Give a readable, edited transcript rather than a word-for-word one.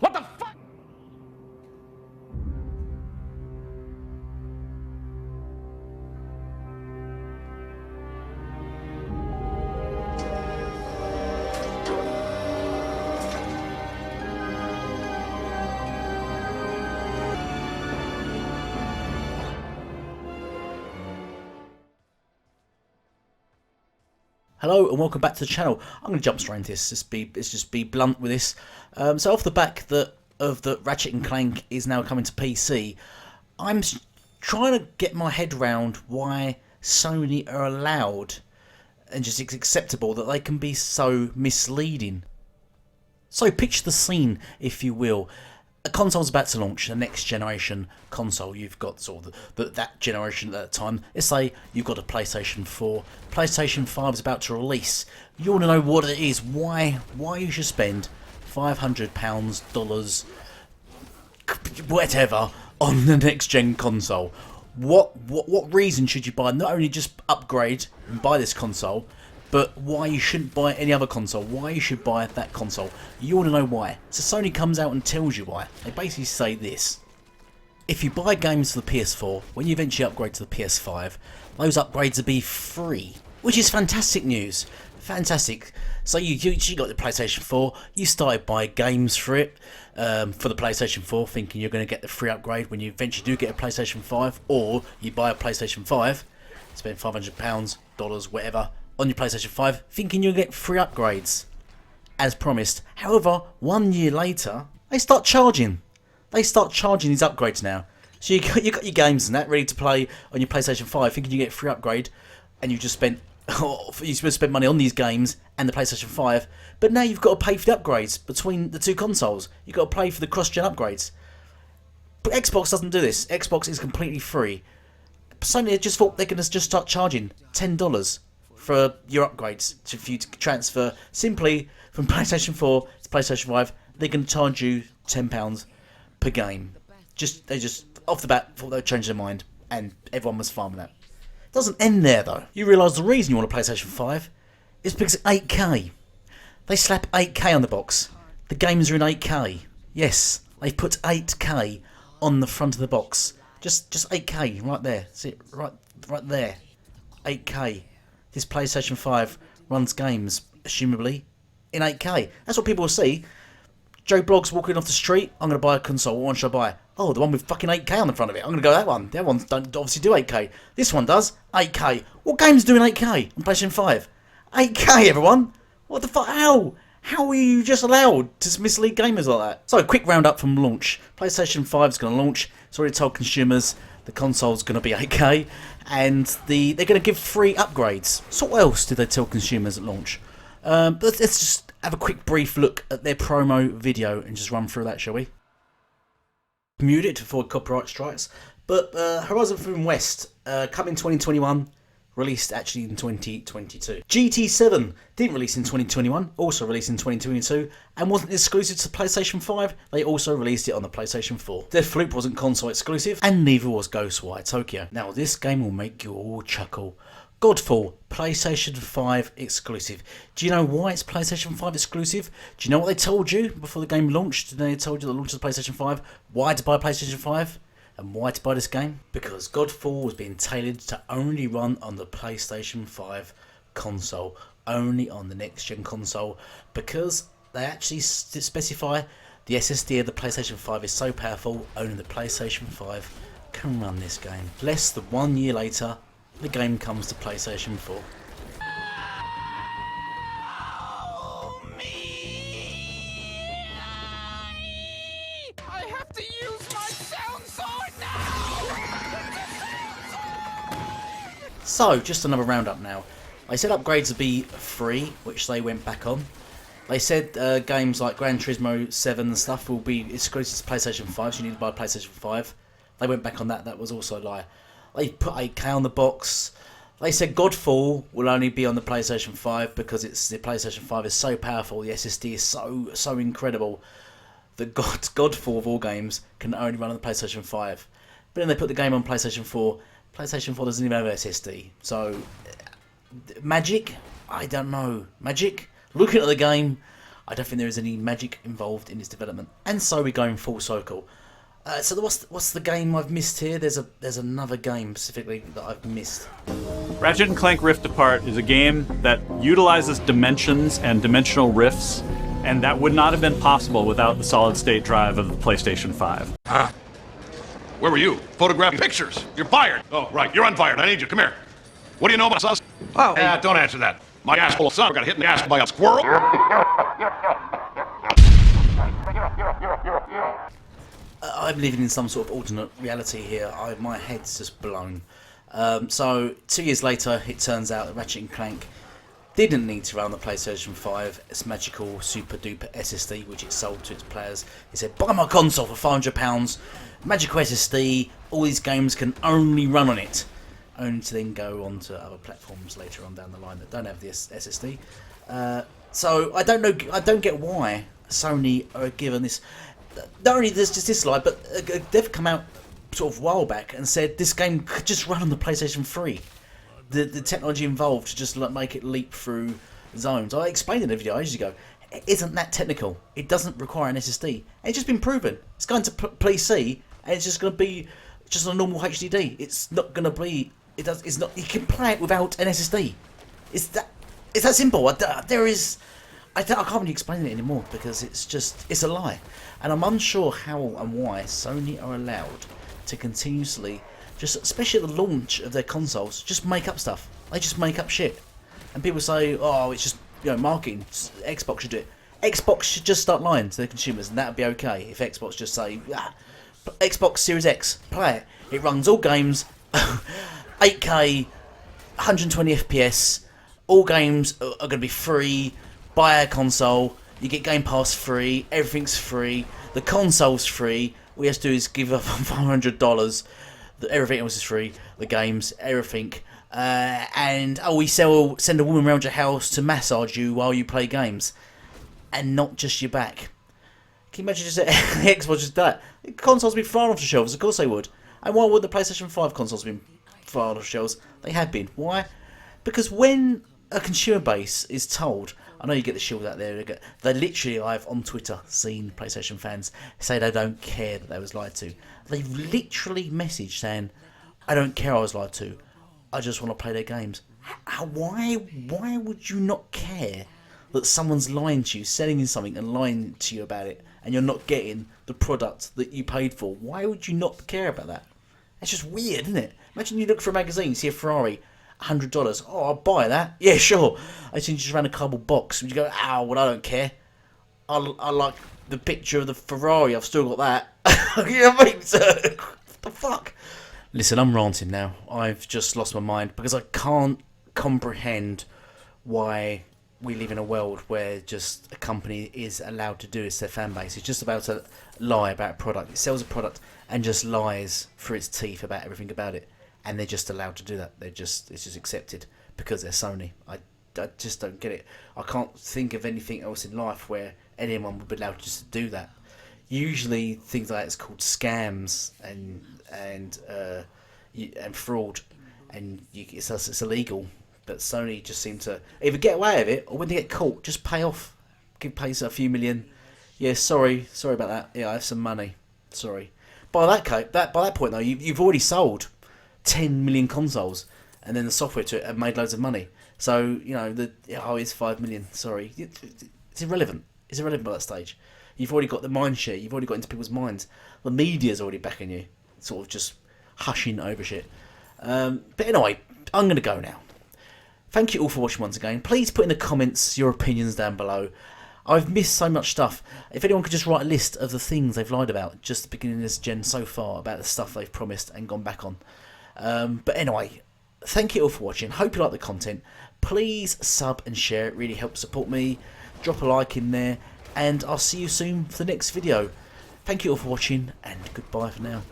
What the fuck? Hello and welcome back to the channel. I'm going to jump straight into this. Let's just be blunt with this. So off the back of the Ratchet and Clank is now coming to PC, I'm trying to get my head round why Sony are allowed and just it's acceptable that they can be so misleading. So picture the scene, if you will. A console's about to launch, a next generation console. You've got sort of that generation at that time. Let's say you've got a PlayStation 4. PlayStation 5 is about to release. You want to know what it is, why you should spend £500, dollars, whatever, on the next gen console. What reason should you buy? Not only just upgrade and buy this console, but why you shouldn't buy any other console, why you should buy that console. You want to know why. So Sony comes out and tells you why. They basically say this. If you buy games for the PS4, when you eventually upgrade to the PS5, those upgrades will be free. Which is fantastic news. Fantastic. So you got the PlayStation 4, you started buying games for it, for the PlayStation 4, thinking you're going to get the free upgrade when you eventually do get a PlayStation 5, or you buy a PlayStation 5, spend £500, dollars, whatever, on your PlayStation 5, thinking you'll get free upgrades, as promised. However, 1 year later, they start charging. They start charging these upgrades now. So you got your games and that ready to play on your PlayStation 5, thinking you get a free upgrade, and you just spent money on these games and the PlayStation 5. But now you've got to pay for the upgrades between the two consoles. You've got to pay for the cross-gen upgrades. But Xbox doesn't do this. Xbox is completely free. Sony just thought they're going to just start charging $10 for your upgrades for you to transfer simply from PlayStation 4 to PlayStation 5. They can charge you £10 per game. They just off the bat thought they'd change their mind, and everyone was fine with that. It doesn't end there though. You realise the reason you want a PlayStation 5 is because it's 8K. They slap 8K on the box. The games are in 8K. Yes, they've put 8K on the front of the box. Just 8K right there. See it right there. 8K. This PlayStation 5 runs games, assumably, in 8K. That's what people will see. Joe Blogg's walking off the street. I'm going to buy a console. What one should I buy? Oh, the one with fucking 8K on the front of it. I'm going to go that one. The other ones don't obviously do 8K. This one does. 8K. What games do in 8K on PlayStation 5? 8K, everyone. What the fuck? How? How are you just allowed to mislead gamers like that? So, a quick roundup from launch. PlayStation 5 is going to launch. It's already told consumers the console's going to be 8K, and they're going to give free upgrades. So what else did they tell consumers at launch? But let's just have a quick brief look at their promo video and just run through that, shall we? Mute it to avoid copyright strikes. But Horizon Forbidden West, coming 2021, released actually in 2022. GT7 didn't release in 2021, also released in 2022, and wasn't exclusive to PlayStation 5, they also released it on the PlayStation 4. Deathloop wasn't console exclusive, and neither was Ghostwire Tokyo. Now this game will make you all chuckle. Godfall, PlayStation 5 exclusive. Do you know why it's PlayStation 5 exclusive? Do you know what they told you before the game launched? They told you the launch of the PlayStation 5, why to buy PlayStation 5? And why to buy this game? Because Godfall was being tailored to only run on the PlayStation 5 console, only on the next gen console, because they actually specify the SSD of the PlayStation 5 is so powerful, only the PlayStation 5 can run this game. Less than 1 year later, the game comes to PlayStation 4. So, just another roundup now. They said upgrades would be free, which they went back on. They said games like Gran Turismo 7 and stuff will be exclusive to PlayStation 5, so you need to buy a PlayStation 5. They went back on that, that was also a lie. They put 8K on the box. They said Godfall will only be on the PlayStation 5 because the PlayStation 5 is so powerful, the SSD is so incredible that Godfall of all games can only run on the PlayStation 5. But then they put the game on PlayStation 4. PlayStation 4 doesn't even have SSD. So, Magic? I don't know. Magic? Looking at the game, I don't think there is any magic involved in its development. And so we're going full circle. So what's the game I've missed here? There's another game specifically that I've missed. Ratchet and Clank Rift Apart is a game that utilizes dimensions and dimensional rifts, and that would not have been possible without the solid-state drive of the PlayStation 5. Where were you? Photographing pictures. You're fired. Oh, right. You're unfired. I need you. Come here. What do you know about us? Oh, don't answer that. My asshole son got hit in the ass by a squirrel. I'm living in some sort of alternate reality here. My head's just blown. So 2 years later, it turns out that Ratchet and Clank didn't need to run on the PlayStation 5 its magical super duper SSD, which it sold to its players. It said, buy my console for £500, magical SSD, all these games can only run on it. Only to then go on to other platforms later on down the line that don't have this SSD. So I don't get why Sony are given this. Not only there's just this lie, but they've come out sort of a while back and said this game could just run on the PlayStation 3. The technology involved to just make it leap through zones. I explained in a video ages ago. It isn't that technical. It doesn't require an SSD. And it's just been proven. It's going to PC and it's just going to be just a normal HDD. It's not going to be. It's not. You can play it without an SSD. It's that simple. There is. I can't really explain it anymore because it's a lie, and I'm unsure how and why Sony are allowed to continuously, just especially at the launch of their consoles, just make up stuff. They just make up shit, and people say, "Oh, it's just marketing. Xbox should do it." Xbox should just start lying to their consumers, and that'd be okay if Xbox just say, "Xbox Series X, play it. It runs all games, 8K, 120 FPS. All games are going to be free." Buy a console, you get Game Pass free, everything's free, the console's free, all you have to do is give up $500, everything else is free, the games, everything, and we send a woman around your house to massage you while you play games, and not just your back. Can you imagine just Xbox just that? Consoles would be flying off the shelves, of course they would. And why would the PlayStation 5 consoles be flying off the shelves? They have been. Why? Because when a consumer base is told, I know you get the shield out there, they literally, I've on Twitter seen PlayStation fans say they don't care that they was lied to. They've literally messaged saying, I don't care I was lied to, I just want to play their games. Why would you not care that someone's lying to you, selling you something and lying to you about it, and you're not getting the product that you paid for? Why would you not care about that? That's just weird, isn't it? Imagine you look for a magazine, see a Ferrari, $100. Oh, I'll buy that. Yeah, sure. I think you just ran a cardboard box. Would you go, well, I don't care. I like the picture of the Ferrari. I've still got that. You know what I mean? What the fuck? Listen, I'm ranting now. I've just lost my mind because I can't comprehend why we live in a world where just a company is allowed to do this to their fan base. It's just about to lie about a product. It sells a product and just lies through its teeth about everything about it. And they're just allowed to do that. It's just accepted because they're Sony. I just don't get it. I can't think of anything else in life where anyone would be allowed just to do that. Usually things like that is called scams and fraud, and it's illegal. But Sony just seem to either get away with it, or when they get caught, just pay off. Pay a few million. Yeah, sorry about that. Yeah, I have some money. Sorry. By that point though, you've already sold 10 million consoles, and then the software to it have made loads of money. So it's 5 million. Sorry, it's irrelevant. It's irrelevant by that stage. You've already got the mind share. You've already got into people's minds. The media's already backing you, sort of just hushing over shit. But anyway, I'm gonna go now. Thank you all for watching once again. Please put in the comments your opinions down below. I've missed so much stuff. If anyone could just write a list of the things they've lied about just at the beginning of this gen so far, about the stuff they've promised and gone back on. But anyway, thank you all for watching. Hope you like the content. Please sub and share. It really helps support me. Drop a like in there, and I'll see you soon for the next video. Thank you all for watching, and goodbye for now.